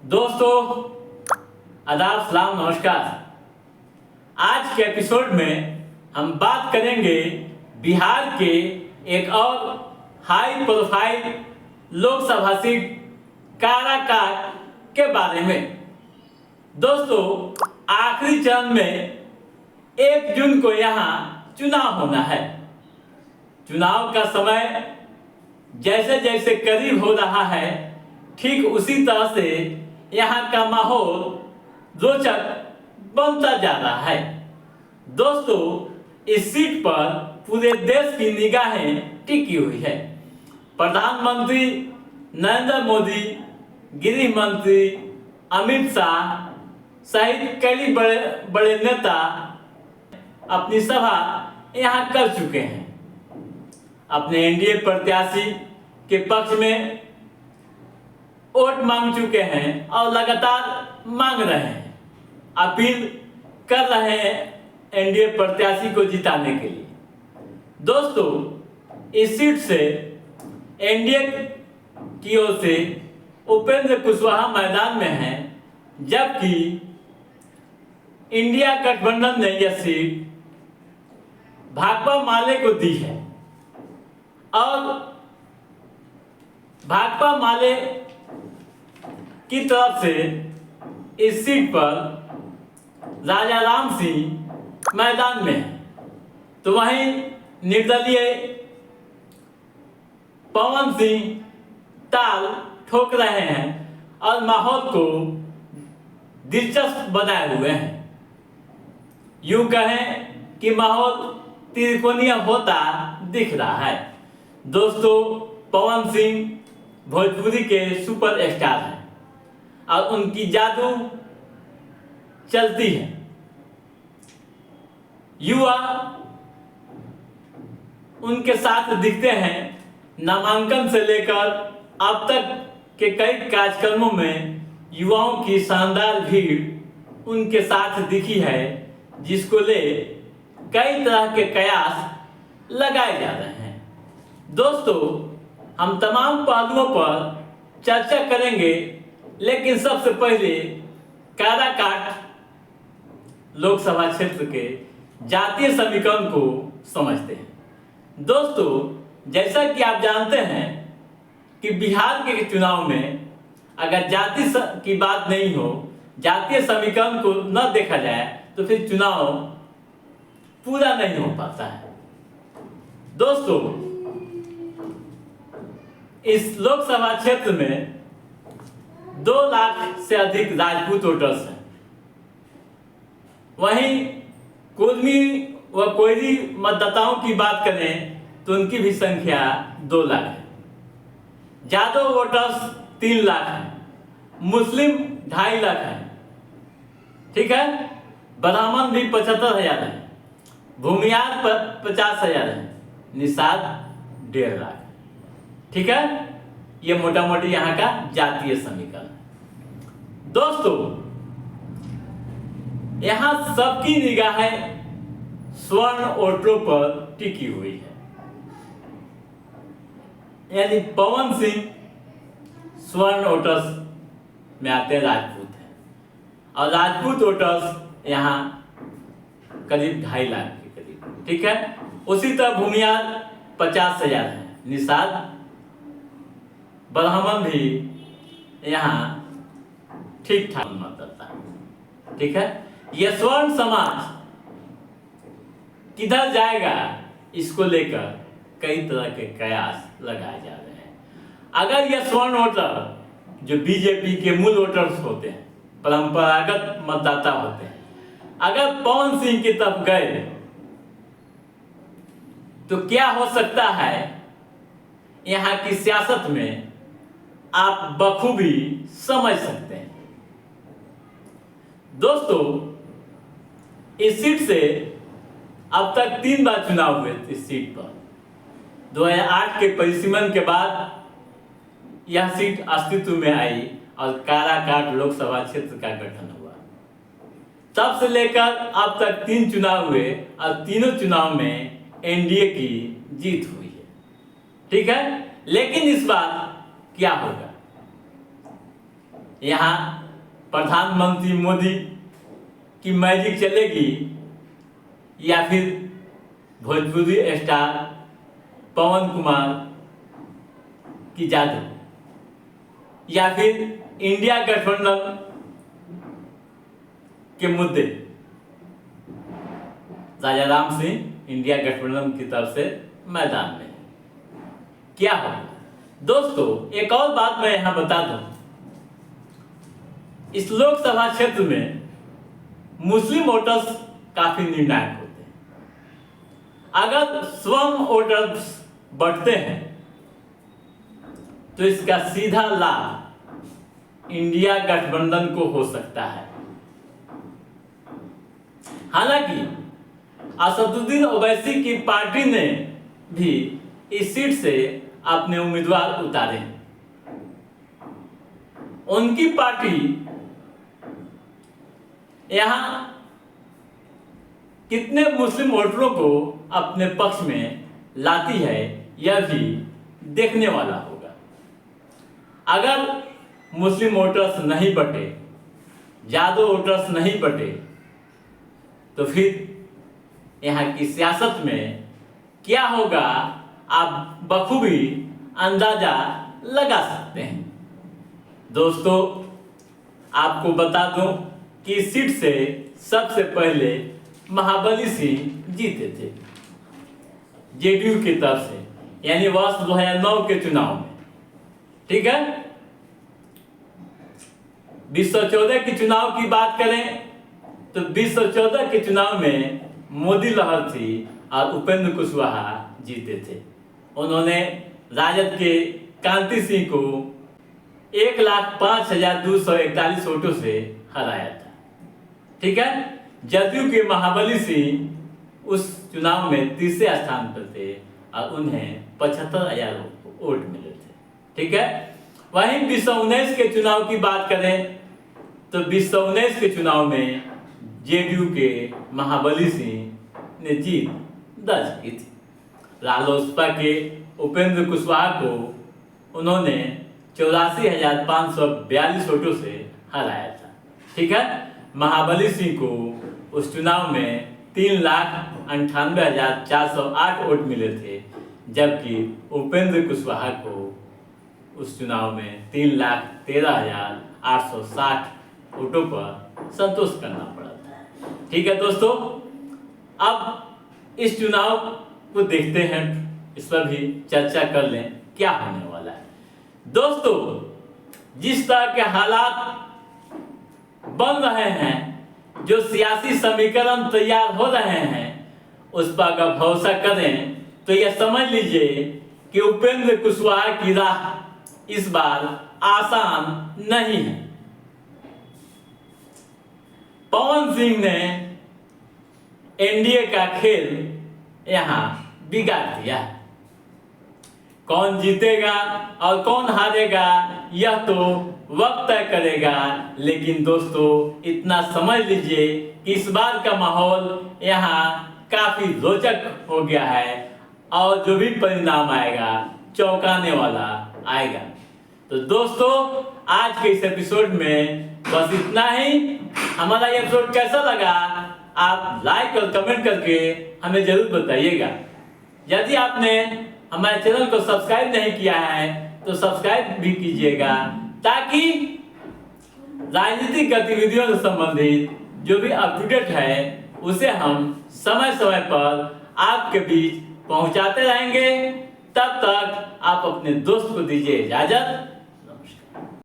दोस्तों आदाब सलाम नमस्कार। आज के एपिसोड में हम बात करेंगे बिहार के एक और high profile Lok Sabha seat Karakat के बारे में। दोस्तों आखिरी चरण में 1 जून को यहाँ चुनाव होना है। चुनाव का समय जैसे जैसे करीब हो रहा है ठीक उसी तरह से यहाँ का माहौल रोचक बनता जा रहा है। दोस्तों इस सीट पर पूरे देश की निगाहें टिकी हुई है। प्रधानमंत्री नरेंद्र मोदी, गृह मंत्री अमित शाह सहित कई बड़े बड़े नेता अपनी सभा यहाँ कर चुके हैं। अपने एनडीए प्रत्याशी के पक्ष में वोट मांग चुके हैं और लगातार मांग रहे हैं, अपील कर रहे हैं एनडीए प्रत्याशी को जिताने के लिए। दोस्तों इस सीट से एनडीए की ओर से उपेंद्र कुशवाहा मैदान में हैं, जबकि इंडिया गठबंधन ने यह सीट भाकपा माले को दी है और भाकपा माले की तरफ से इस सीट पर राजा राम सिंह मैदान में है, तो वहीं निर्दलीय पवन सिंह ताल ठोक रहे हैं और माहौल को दिलचस्प बनाए हुए हैं। यूं कहें कि माहौल त्रिकोणीय होता दिख रहा है। दोस्तों पवन सिंह भोजपुरी के सुपरस्टार हैं और उनकी जादू चलती है। युवा उनके साथ दिखते हैं। नामांकन से लेकर अब तक के कई कार्यक्रमों में युवाओं की शानदार भीड़ उनके साथ दिखी है, जिसको ले कई तरह के कयास लगाए जा रहे हैं। दोस्तों हम तमाम पहलुओं पर चर्चा करेंगे, लेकिन सबसे पहले काराकाट लोकसभा क्षेत्र के जातीय समीकरण को समझते हैं। दोस्तों जैसा कि आप जानते हैं कि बिहार के चुनाव में अगर जाति की बात नहीं हो, जातीय समीकरण को न देखा जाए तो फिर चुनाव पूरा नहीं हो पाता है। दोस्तों इस लोकसभा क्षेत्र में 2 लाख से अधिक राजपूत वोटर्स हैं। वहीं कुर्मी व कोयरी मतदाताओं की बात करें तो उनकी भी संख्या 2 लाख है। जादव वोटर्स 3 लाख हैं, मुस्लिम 2.5 लाख हैं, ठीक है। ब्राह्मण भी 75,000 है, भूमियार पर 50,000 है, निषाद 1.5 लाख, ठीक है। ये मोटा मोटी यहाँ का जातीय समीकरण है। दोस्तों यहाँ सबकी निगाहें स्वर्ण वोटरों पर टिकी हुई है, यानी पवन सिंह स्वर्ण वोटर्स में आते हैं, राजपूत हैं, और राजपूत वोटर्स यहाँ करीब 2.5 लाख के करीब, ठीक है। उसी तरह भूमियार 50,000 है, निषाद ब्राह्मण भी यहाँ ठीक ठाक मतदाता है, ठीक है। यह स्वर्ण समाज किधर जाएगा इसको लेकर कई तरह के कयास लगाए जा रहे हैं। अगर यह स्वर्ण वोटर जो बीजेपी के मूल वोटर्स होते हैं, परंपरागत मतदाता होते हैं, अगर पवन सिंह की तरफ गए तो क्या हो सकता है यहाँ की सियासत में आप बखूबी समझ सकते हैं। दोस्तों इस सीट से अब तक 3 बार चुनाव हुए इस सीट पर। 2008 के परिसीमन के बाद यह सीट अस्तित्व में आई और काराकाट लोकसभा क्षेत्र का गठन हुआ। तब से लेकर अब तक 3 चुनाव हुए और तीनों चुनाव में एनडीए की जीत हुई है, ठीक है। लेकिन इस बार क्या होगा? यहाँ प्रधानमंत्री मोदी की मैजिक चलेगी या फिर भोजपुरी स्टार पवन कुमार की जादू, या फिर इंडिया गठबंधन के मुद्दे। राजा राम सिंह इंडिया गठबंधन की तरफ से मैदान में क्या होगा। दोस्तों एक और बात मैं यहां बता दूं, इस लोकसभा क्षेत्र में मुस्लिम वोटर्स काफी निर्णायक होते हैं। अगर स्वयं वोटर्स बढ़ते हैं तो इसका सीधा लाभ इंडिया गठबंधन को हो सकता है। हालांकि असदुद्दीन ओवैसी की पार्टी ने भी इस सीट से अपने उम्मीदवार उतारे हैं। उनकी पार्टी यहां कितने मुस्लिम वोटरों को अपने पक्ष में लाती है यह भी देखने वाला होगा। अगर मुस्लिम वोटर्स नहीं बटे, ज्यादा वोटर्स नहीं बटे, तो फिर यहाँ की सियासत में क्या होगा आप बखूबी अंदाजा लगा सकते हैं। दोस्तों आपको बता दूं कि इस सीट से सबसे पहले महाबली सिंह जीते थे जेडीयू की तरफ से, यानी वर्ष 2009 के चुनाव में। ठीक है, 2014 के चुनाव की बात करें तो 2014 के चुनाव में मोदी लहर थी और उपेंद्र कुशवाहा जीते थे। उन्होंने राजद के कांति सिंह को 1,05,241 वोटों से हराया था। ठीक है, जदयू के महाबली सिंह उस चुनाव में तीसरे स्थान पर थे और उन्हें 75,000 वोट मिले थे। ठीक है, वहीं 2019 के चुनाव की बात करें तो 2019 के चुनाव में जेडीयू के महाबली सिंह ने जीत दर्ज की थी। रालोसपा के उपेंद्र कुशवाहा को उन्होंने 84,542 वोटों से हराया था। ठीक है, महाबली सिंह को उस चुनाव में 3,98,408 वोट मिले थे, जबकि उपेंद्र कुशवाहा को उस चुनाव में 3,13,860 वोटों पर संतोष करना पड़ा था। ठीक है दोस्तों, अब इस चुनाव को देखते हैं, इस पर भी चर्चा कर लें क्या होने वाला है। दोस्तों जिस तरह के हालात बन रहे हैं, जो सियासी समीकरण तैयार हो रहे हैं, उस पर अगर भरोसा करें तो यह समझ लीजिए कि उपेंद्र कुशवाहा की राह इस बार आसान नहीं है। पवन सिंह ने एनडीए का खेल यहां बिगाड़ दिया। कौन जीतेगा और कौन हारेगा यह तो वक्त तय करेगा, लेकिन दोस्तों इतना समझ लीजिए कि इस बार का माहौल यहाँ काफी रोचक हो गया है और जो भी परिणाम आएगा चौंकाने वाला आएगा। तो दोस्तों आज के इस एपिसोड में बस इतना ही। हमारा ये एपिसोड कैसा लगा आप लाइक और कमेंट करके हमें जरूर बताइएगा। यदि आपने हमारे चैनल को सब्सक्राइब नहीं किया है तो सब्सक्राइब भी कीजिएगा, ताकि राजनीतिक गतिविधियों से संबंधित जो भी अप टू डेट है उसे हम समय समय पर आपके बीच पहुंचाते रहेंगे। तब तक आप अपने दोस्त को दीजिए इजाजत।